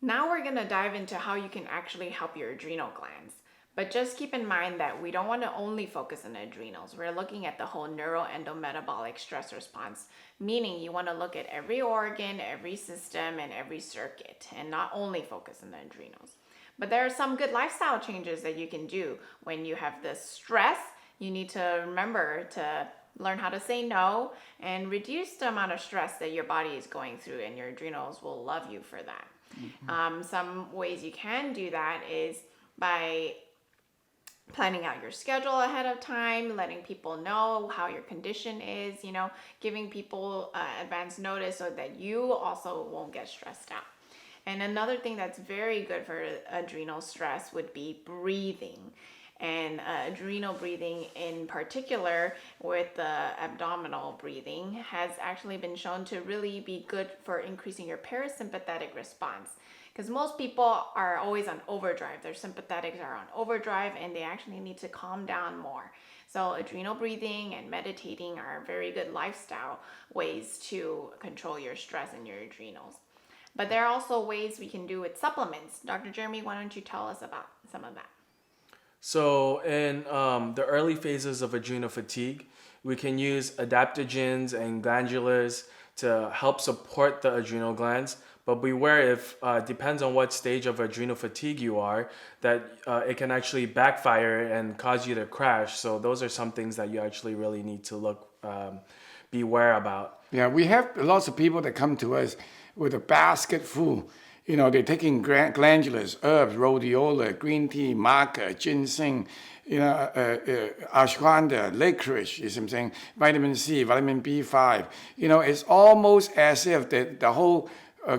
Now we're going to dive into how you can actually help your adrenal glands. But just keep in mind that we don't want to only focus on the adrenals. We're looking at the whole neuroendometabolic stress response, meaning you want to look at every organ, every system, and every circuit, and not only focus on the adrenals. But there are some good lifestyle changes that you can do when you have this stress. You need to remember to learn how to say no and reduce the amount of stress that your body is going through, and your adrenals will love you for that. Some ways you can do that is by planning out your schedule ahead of time, letting people know how your condition is, giving people advance notice so that you also won't get stressed out. And another thing that's very good for adrenal stress would be breathing. And adrenal breathing in particular, with the abdominal breathing, has actually been shown to really be good for increasing your parasympathetic response. Because most people are always on overdrive. Their sympathetics are on overdrive and they actually need to calm down more. So adrenal breathing and meditating are very good lifestyle ways to control your stress and your adrenals. But there are also ways we can do with supplements. Dr. Jeremy, why don't you tell us about some of that? So in the early phases of adrenal fatigue, we can use adaptogens and glandulars to help support the adrenal glands. But beware, if depends on what stage of adrenal fatigue you are, that it can actually backfire and cause you to crash. So those are some things that you actually really need to beware about. Yeah, we have lots of people that come to us with a basket full. They're taking glandulars, herbs, rhodiola, green tea, maca, ginseng, ashwagandha, licorice, you see what I'm saying, vitamin C, vitamin B5. It's almost as if the whole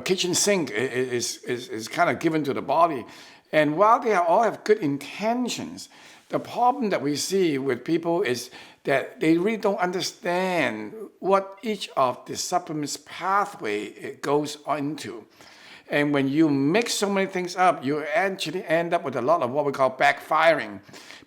kitchen sink is kind of given to the body. And while they all have good intentions, the problem that we see with people is that they really don't understand what each of the supplements pathway it goes into. And when you mix so many things up, you actually end up with a lot of what we call backfiring.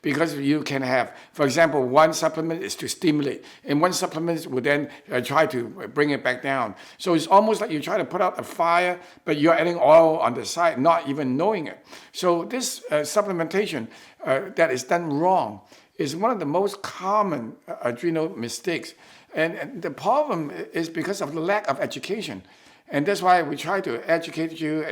Because you can have, for example, one supplement is to stimulate, and one supplement would then try to bring it back down. So it's almost like you try to put out a fire, but you're adding oil on the side, not even knowing it. So this supplementation that is done wrong is one of the most common adrenal mistakes. And the problem is because of the lack of education. And that's why we try to educate you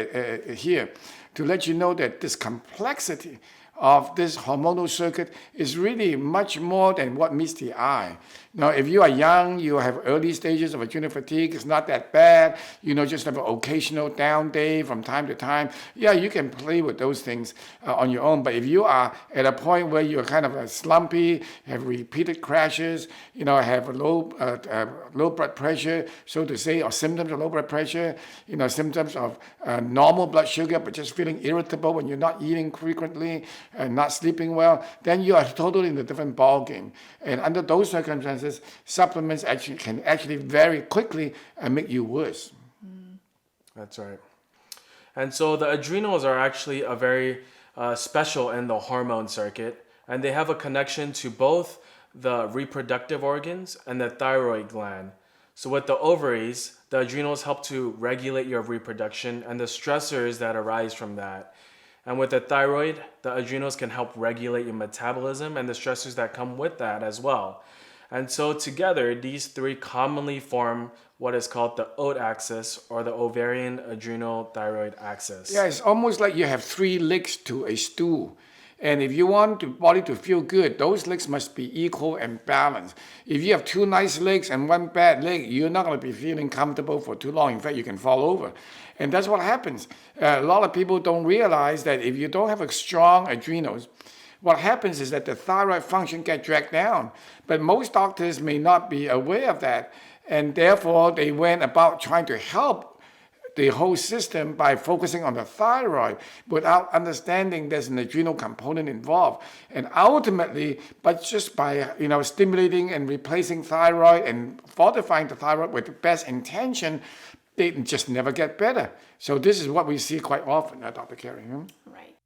here to let you know that this complexity of this hormonal circuit is really much more than what meets the eye. Now, if you are young, you have early stages of adrenal fatigue, it's not that bad. Just have an occasional down day from time to time. Yeah, you can play with those things on your own. But if you are at a point where you're kind of slumpy, have repeated crashes, have low blood pressure, so to say, or symptoms of low blood pressure, symptoms of normal blood sugar, but just feeling irritable when you're not eating frequently and not sleeping well, then you are totally in a different ballgame. And under those circumstances, supplements can very quickly make you worse. That's right. And so the adrenals are actually a very special in the hormone circuit, and they have a connection to both the reproductive organs and the thyroid gland. So with the ovaries, the adrenals help to regulate your reproduction and the stressors that arise from that. And with the thyroid, the adrenals can help regulate your metabolism and the stressors that come with that as well. And so together, these three commonly form what is called the OAT axis, or the ovarian adrenal thyroid axis. Yeah, it's almost like you have three legs to a stool. And if you want the body to feel good, those legs must be equal and balanced. If you have two nice legs and one bad leg, you're not going to be feeling comfortable for too long. In fact, you can fall over. And that's what happens. A lot of people don't realize that if you don't have a strong adrenals, what happens is that the thyroid function gets dragged down. But most doctors may not be aware of that. And therefore, they went about trying to help the whole system by focusing on the thyroid without understanding there's an adrenal component involved. And ultimately, but just by stimulating and replacing thyroid and fortifying the thyroid with the best intention, they just never get better. So this is what we see quite often, Dr. Carey. Right.